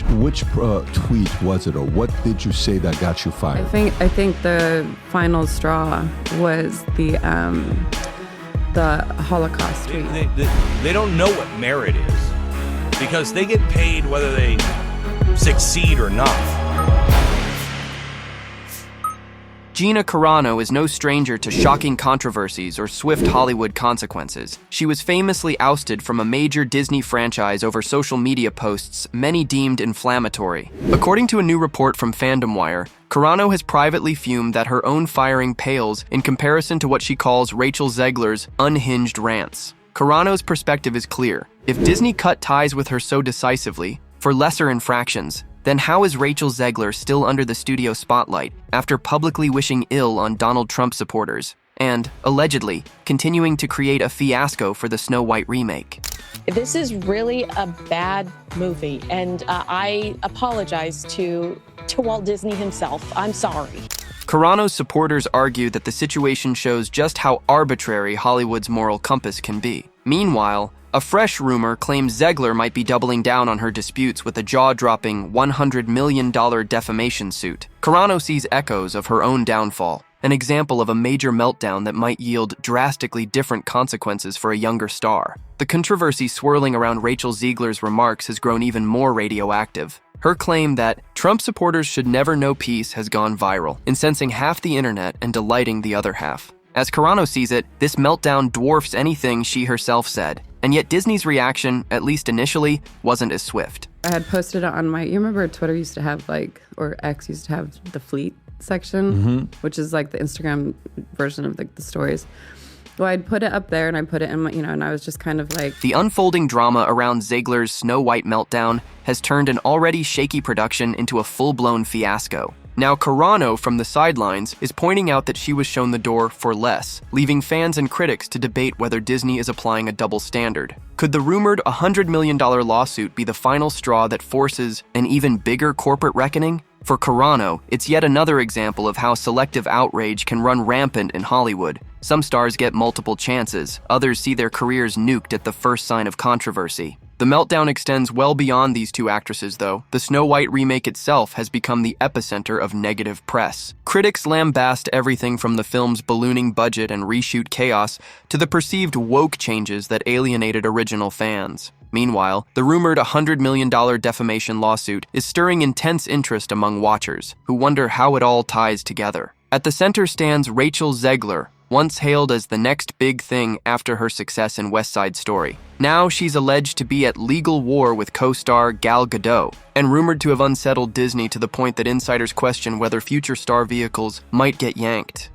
Which tweet was it, or what did you say that got you fired? I think the final straw was the Holocaust tweet. They don't know what merit is because they get paid whether they succeed or not. Gina Carano is no stranger to shocking controversies or swift Hollywood consequences. She was famously ousted from a major Disney franchise over social media posts many deemed inflammatory. According to a new report from Fandom Wire, Carano has privately fumed that her own firing pales in comparison to what she calls Rachel Zegler's unhinged rants. Carano's perspective is clear. If Disney cut ties with her so decisively, for lesser infractions, then how is Rachel Zegler still under the studio spotlight after publicly wishing ill on Donald Trump supporters and, allegedly, continuing to create a fiasco for the Snow White remake? This is really a bad movie, and I apologize to Walt Disney himself. I'm sorry. Carano's supporters argue that the situation shows just how arbitrary Hollywood's moral compass can be. Meanwhile, a fresh rumor claims Zegler might be doubling down on her disputes with a jaw-dropping $100 million defamation suit. Carano sees echoes of her own downfall, an example of a major meltdown that might yield drastically different consequences for a younger star. The controversy swirling around Rachel Zegler's remarks has grown even more radioactive. Her claim that Trump supporters should never know peace has gone viral, incensing half the internet and delighting the other half. As Carano sees it, this meltdown dwarfs anything she herself said, and yet Disney's reaction, at least initially, wasn't as swift. I had posted it on you remember Twitter used to have or X used to have the fleet section, which is like the Instagram version of the stories. Well, I'd put it up there and I put it in my, and I was just kind of like... The unfolding drama around Zegler's Snow White meltdown has turned an already shaky production into a full-blown fiasco. Now, Carano from the sidelines is pointing out that she was shown the door for less, leaving fans and critics to debate whether Disney is applying a double standard. Could the rumored $100 million lawsuit be the final straw that forces an even bigger corporate reckoning? For Carano, it's yet another example of how selective outrage can run rampant in Hollywood. Some stars get multiple chances, others see their careers nuked at the first sign of controversy. The meltdown extends well beyond these two actresses, though. The Snow White remake itself has become the epicenter of negative press. Critics lambast everything from the film's ballooning budget and reshoot chaos to the perceived woke changes that alienated original fans. Meanwhile, the rumored $100 million defamation lawsuit is stirring intense interest among watchers, who wonder how it all ties together. At the center stands Rachel Zegler, once hailed as the next big thing after her success in West Side Story. Now she's alleged to be at legal war with co-star Gal Gadot, and rumored to have unsettled Disney to the point that insiders question whether future star vehicles might get yanked.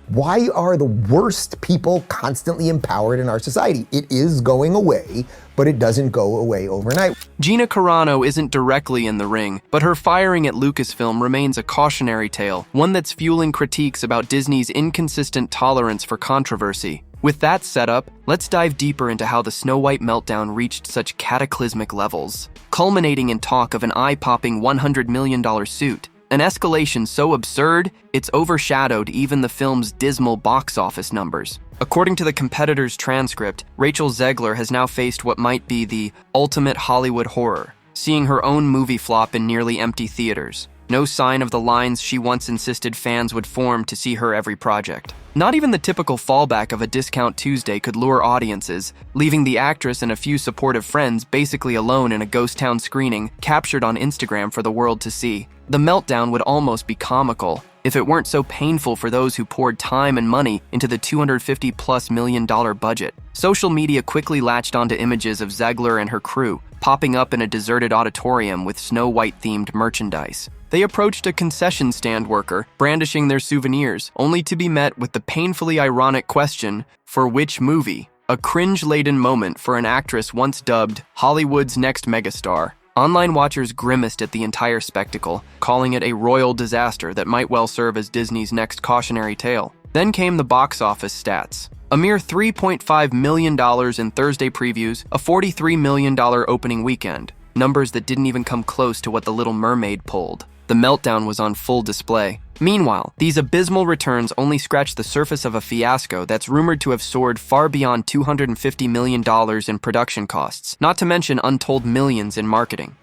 Why are the worst people constantly empowered in our society? It is going away, but it doesn't go away overnight. Gina Carano isn't directly in the ring, but her firing at Lucasfilm remains a cautionary tale, one that's fueling critiques about Disney's inconsistent tolerance for controversy. With that setup, let's dive deeper into how the Snow White meltdown reached such cataclysmic levels, culminating in talk of an eye-popping $100 million suit. An escalation so absurd, it's overshadowed even the film's dismal box office numbers. According to the competitor's transcript, Rachel Zegler has now faced what might be the ultimate Hollywood horror, seeing her own movie flop in nearly empty theaters. No sign of the lines she once insisted fans would form to see her every project. Not even the typical fallback of a Discount Tuesday could lure audiences, leaving the actress and a few supportive friends basically alone in a ghost town screening captured on Instagram for the world to see. The meltdown would almost be comical if it weren't so painful for those who poured time and money into the $250+ million budget. Social media quickly latched onto images of Zegler and her crew, popping up in a deserted auditorium with Snow White-themed merchandise. They approached a concession stand worker, brandishing their souvenirs, only to be met with the painfully ironic question, for which movie? A cringe-laden moment for an actress once dubbed Hollywood's next megastar. Online watchers grimaced at the entire spectacle, calling it a royal disaster that might well serve as Disney's next cautionary tale. Then came the box office stats. A mere $3.5 million in Thursday previews, a $43 million opening weekend. Numbers that didn't even come close to what The Little Mermaid pulled. The meltdown was on full display. Meanwhile, these abysmal returns only scratch the surface of a fiasco that's rumored to have soared far beyond $250 million in production costs, not to mention untold millions in marketing.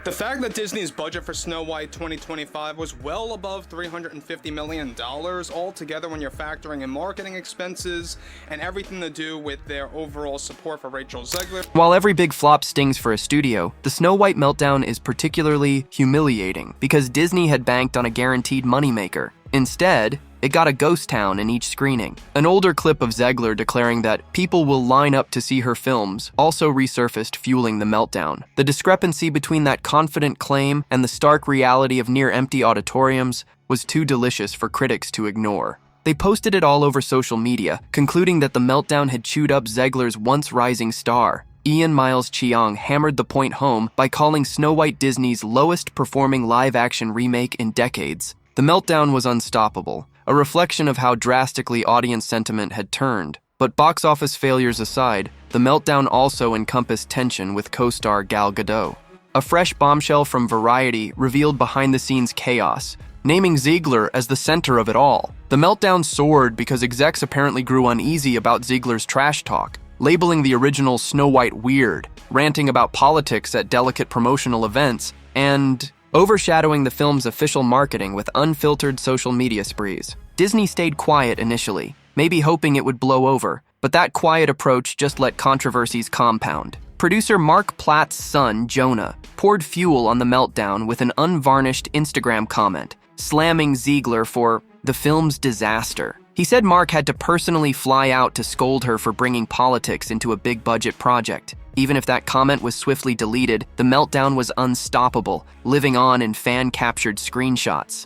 The fact that Disney's budget for Snow White 2025 was well above $350 million altogether when you're factoring in marketing expenses and everything to do with their overall support for Rachel Zegler. While every big flop stings for a studio, the Snow White meltdown is particularly humiliating because Disney had banked on a guaranteed moneymaker. Instead, it got a ghost town in each screening. An older clip of Zegler declaring that people will line up to see her films also resurfaced, fueling the meltdown. The discrepancy between that confident claim and the stark reality of near-empty auditoriums was too delicious for critics to ignore. They posted it all over social media, concluding that the meltdown had chewed up Zegler's once rising star. Ian Miles Cheong hammered the point home by calling Snow White Disney's lowest-performing live-action remake in decades. The meltdown was unstoppable, a reflection of how drastically audience sentiment had turned. But box office failures aside, the meltdown also encompassed tension with co-star Gal Gadot. A fresh bombshell from Variety revealed behind-the-scenes chaos, naming Zegler as the center of it all. The meltdown soared because execs apparently grew uneasy about Zegler's trash talk, labeling the original Snow White weird, ranting about politics at delicate promotional events, and overshadowing the film's official marketing with unfiltered social media sprees. Disney stayed quiet initially, maybe hoping it would blow over, but that quiet approach just let controversies compound. Producer Mark Platt's son, Jonah, poured fuel on the meltdown with an unvarnished Instagram comment, slamming Zegler for the film's disaster. He said Mark had to personally fly out to scold her for bringing politics into a big-budget project. Even if that comment was swiftly deleted, the meltdown was unstoppable, living on in fan-captured screenshots.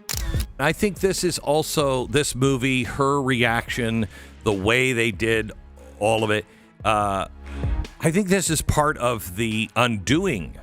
I think this is also, this movie, her reaction, the way they did all of it, I think this is part of the undoing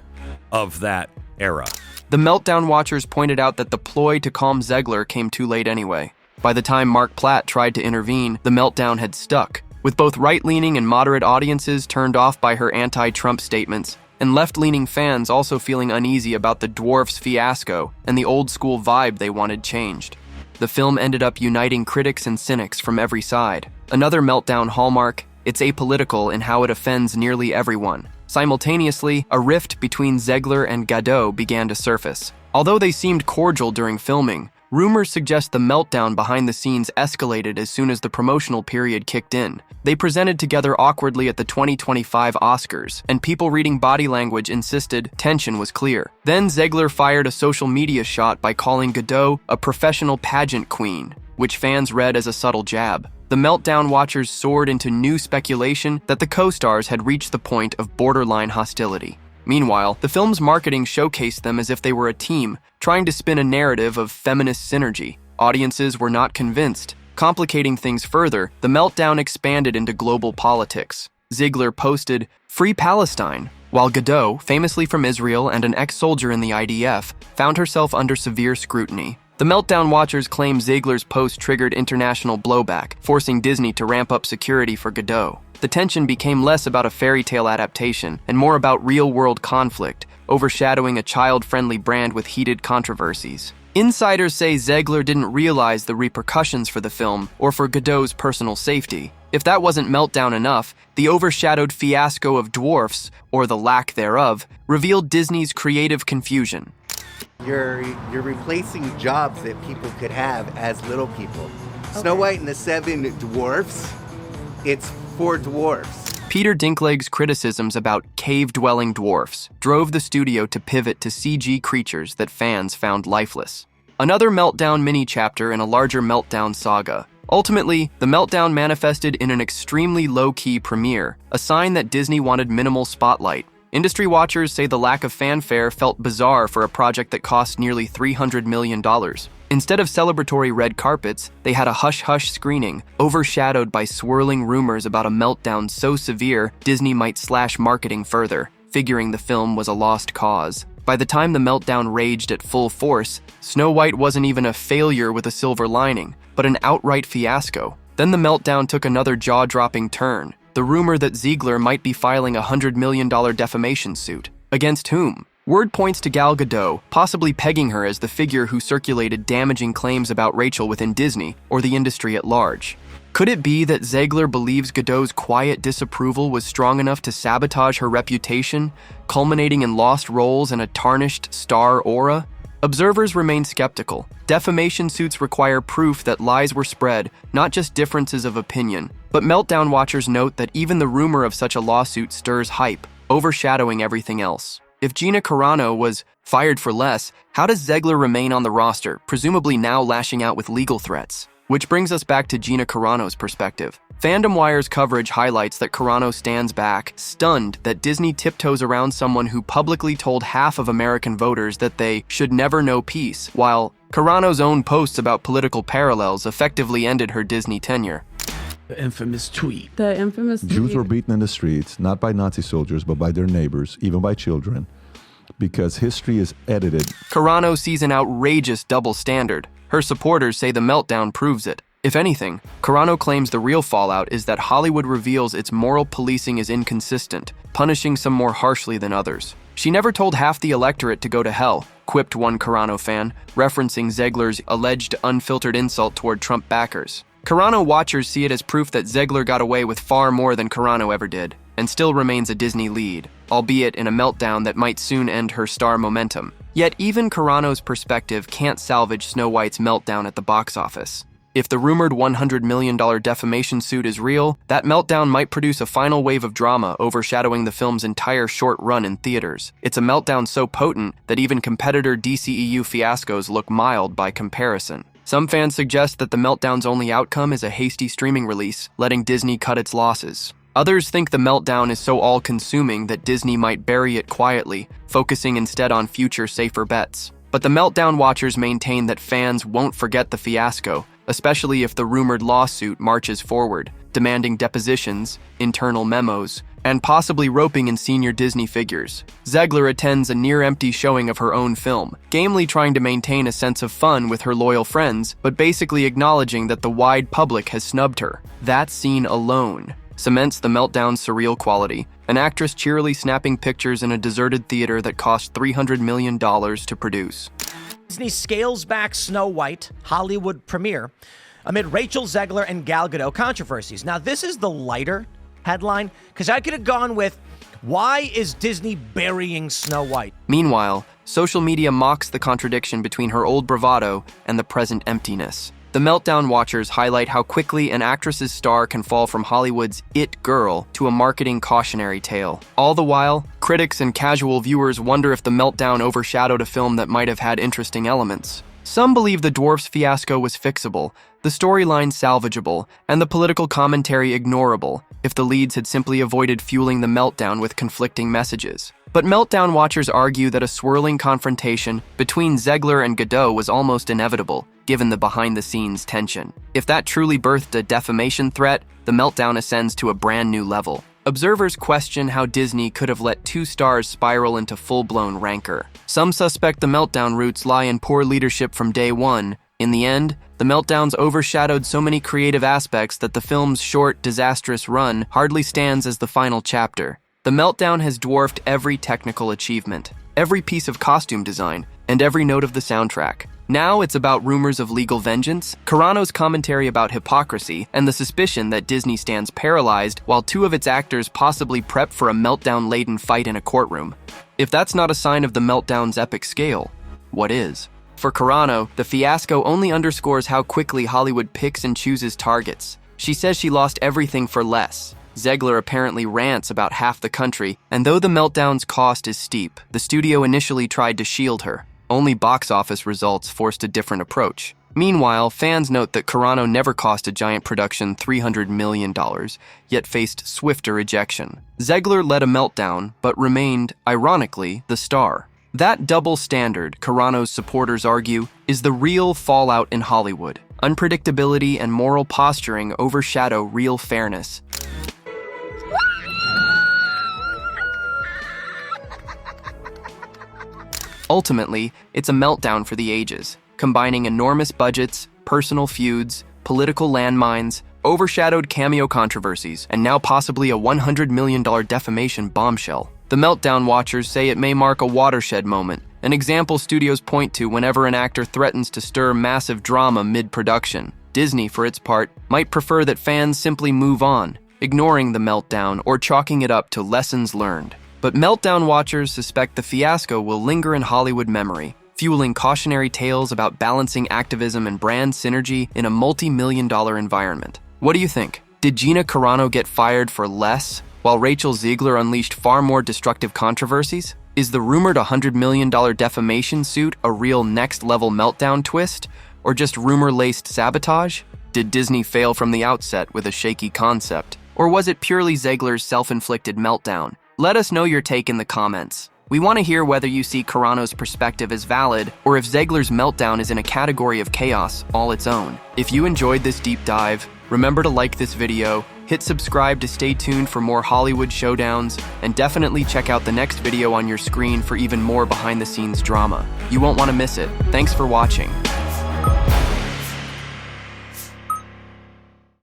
of that era. The meltdown watchers pointed out that the ploy to calm Zegler came too late anyway. By the time Mark Platt tried to intervene, the meltdown had stuck, with both right-leaning and moderate audiences turned off by her anti-Trump statements, and left-leaning fans also feeling uneasy about the dwarfs fiasco and the old-school vibe they wanted changed. The film ended up uniting critics and cynics from every side. Another meltdown hallmark, it's apolitical in how it offends nearly everyone. Simultaneously, a rift between Zegler and Gadot began to surface. Although they seemed cordial during filming, rumors suggest the meltdown behind the scenes escalated as soon as the promotional period kicked in. They presented together awkwardly at the 2025 Oscars, and people reading body language insisted tension was clear. Then Zegler fired a social media shot by calling Gadot a professional pageant queen, which fans read as a subtle jab. The meltdown watchers soared into new speculation that the co-stars had reached the point of borderline hostility. Meanwhile, the film's marketing showcased them as if they were a team, trying to spin a narrative of feminist synergy. Audiences were not convinced. Complicating things further, the meltdown expanded into global politics. Zegler posted, "Free Palestine," while Gadot, famously from Israel and an ex-soldier in the IDF, found herself under severe scrutiny. The meltdown watchers claim Zegler's post triggered international blowback, forcing Disney to ramp up security for Gadot. The tension became less about a fairy tale adaptation and more about real-world conflict, overshadowing a child-friendly brand with heated controversies. Insiders say Zegler didn't realize the repercussions for the film or for Gadot's personal safety. If that wasn't meltdown enough, the overshadowed fiasco of Dwarfs, or the lack thereof, revealed Disney's creative confusion. You're replacing jobs that people could have as little people. Okay. Snow White and the Seven Dwarfs, it's for dwarfs. Peter Dinklage's criticisms about cave-dwelling dwarfs drove the studio to pivot to CG creatures that fans found lifeless. Another meltdown mini-chapter in a larger meltdown saga. Ultimately, the meltdown manifested in an extremely low-key premiere, a sign that Disney wanted minimal spotlight. Industry watchers say the lack of fanfare felt bizarre for a project that cost nearly $300 million. Instead of celebratory red carpets, they had a hush-hush screening, overshadowed by swirling rumors about a meltdown so severe Disney might slash marketing further, figuring the film was a lost cause. By the time the meltdown raged at full force, Snow White wasn't even a failure with a silver lining, but an outright fiasco. Then the meltdown took another jaw-dropping turn. The rumor that Zegler might be filing a $100 million defamation suit. Against whom? Word points to Gal Gadot, possibly pegging her as the figure who circulated damaging claims about Rachel within Disney or the industry at large. Could it be that Zegler believes Gadot's quiet disapproval was strong enough to sabotage her reputation, culminating in lost roles and a tarnished star aura? Observers remain skeptical. Defamation suits require proof that lies were spread, not just differences of opinion. But Meltdown watchers note that even the rumor of such a lawsuit stirs hype, overshadowing everything else. If Gina Carano was fired for less, how does Zegler remain on the roster, presumably now lashing out with legal threats? Which brings us back to Gina Carano's perspective. Fandom Wire's coverage highlights that Carano stands back, stunned that Disney tiptoes around someone who publicly told half of American voters that they should never know peace, while Carano's own posts about political parallels effectively ended her Disney tenure. The infamous tweet. The infamous tweet. Jews were beaten in the streets, not by Nazi soldiers, but by their neighbors, even by children, because history is edited. Carano sees an outrageous double standard. Her supporters say the meltdown proves it. If anything, Carano claims the real fallout is that Hollywood reveals its moral policing is inconsistent, punishing some more harshly than others. She never told half the electorate to go to hell, quipped one Carano fan, referencing Zegler's alleged unfiltered insult toward Trump backers. Carano watchers see it as proof that Zegler got away with far more than Carano ever did, and still remains a Disney lead, albeit in a meltdown that might soon end her star momentum. Yet even Carano's perspective can't salvage Snow White's meltdown at the box office. If the rumored $100 million defamation suit is real, that meltdown might produce a final wave of drama overshadowing the film's entire short run in theaters. It's a meltdown so potent that even competitor DCEU fiascos look mild by comparison. Some fans suggest that the meltdown's only outcome is a hasty streaming release, letting Disney cut its losses. Others think the meltdown is so all-consuming that Disney might bury it quietly, focusing instead on future safer bets. But the meltdown watchers maintain that fans won't forget the fiasco, especially if the rumored lawsuit marches forward, demanding depositions, internal memos, and possibly roping in senior Disney figures. Zegler attends a near-empty showing of her own film, gamely trying to maintain a sense of fun with her loyal friends, but basically acknowledging that the wide public has snubbed her. That scene alone cements the meltdown's surreal quality, an actress cheerily snapping pictures in a deserted theater that cost $300 million to produce. Disney scales back Snow White Hollywood premiere amid Rachel Zegler and Gal Gadot controversies. Now, this is the lighter headline, because I could have gone with, why is Disney burying Snow White? Meanwhile, social media mocks the contradiction between her old bravado and the present emptiness. The meltdown watchers highlight how quickly an actress's star can fall from Hollywood's it girl to a marketing cautionary tale. All the while, critics and casual viewers wonder if the meltdown overshadowed a film that might have had interesting elements. Some believe the dwarfs fiasco was fixable, the storyline salvageable, and the political commentary ignorable if the leads had simply avoided fueling the meltdown with conflicting messages. But meltdown watchers argue that a swirling confrontation between Zegler and Gadot was almost inevitable, given the behind-the-scenes tension. If that truly birthed a defamation threat, the meltdown ascends to a brand new level. Observers question how Disney could have let two stars spiral into full-blown rancor. Some suspect the meltdown roots lie in poor leadership from day one. In the end, the meltdowns overshadowed so many creative aspects that the film's short, disastrous run hardly stands as the final chapter. The meltdown has dwarfed every technical achievement, every piece of costume design, and every note of the soundtrack. Now it's about rumors of legal vengeance, Carano's commentary about hypocrisy, and the suspicion that Disney stands paralyzed while two of its actors possibly prep for a meltdown-laden fight in a courtroom. If that's not a sign of the meltdown's epic scale, what is? For Carano, the fiasco only underscores how quickly Hollywood picks and chooses targets. She says she lost everything for less. Zegler apparently rants about half the country, and though the meltdown's cost is steep, the studio initially tried to shield her. Only box office results forced a different approach. Meanwhile, fans note that Carano never cost a giant production $300 million, yet faced swifter ejection. Zegler led a meltdown, but remained, ironically, the star. That double standard, Carano's supporters argue, is the real fallout in Hollywood. Unpredictability and moral posturing overshadow real fairness. Ultimately, it's a meltdown for the ages, combining enormous budgets, personal feuds, political landmines, overshadowed cameo controversies, and now possibly a $100 million defamation bombshell. The Meltdown watchers say it may mark a watershed moment, an example studios point to whenever an actor threatens to stir massive drama mid-production. Disney, for its part, might prefer that fans simply move on, ignoring the meltdown or chalking it up to lessons learned. But Meltdown watchers suspect the fiasco will linger in Hollywood memory, fueling cautionary tales about balancing activism and brand synergy in a multi-million-dollar environment. What do you think? Did Gina Carano get fired for less, while Rachel Zegler unleashed far more destructive controversies? Is the rumored $100 million defamation suit a real next-level meltdown twist, or just rumor-laced sabotage? Did Disney fail from the outset with a shaky concept, or was it purely Zegler's self-inflicted meltdown? Let us know your take in the comments. We want to hear whether you see Carano's perspective as valid, or if Zegler's meltdown is in a category of chaos all its own. If you enjoyed this deep dive, remember to like this video, hit subscribe to stay tuned for more Hollywood showdowns, and definitely check out the next video on your screen for even more behind-the-scenes drama. You won't want to miss it. Thanks for watching.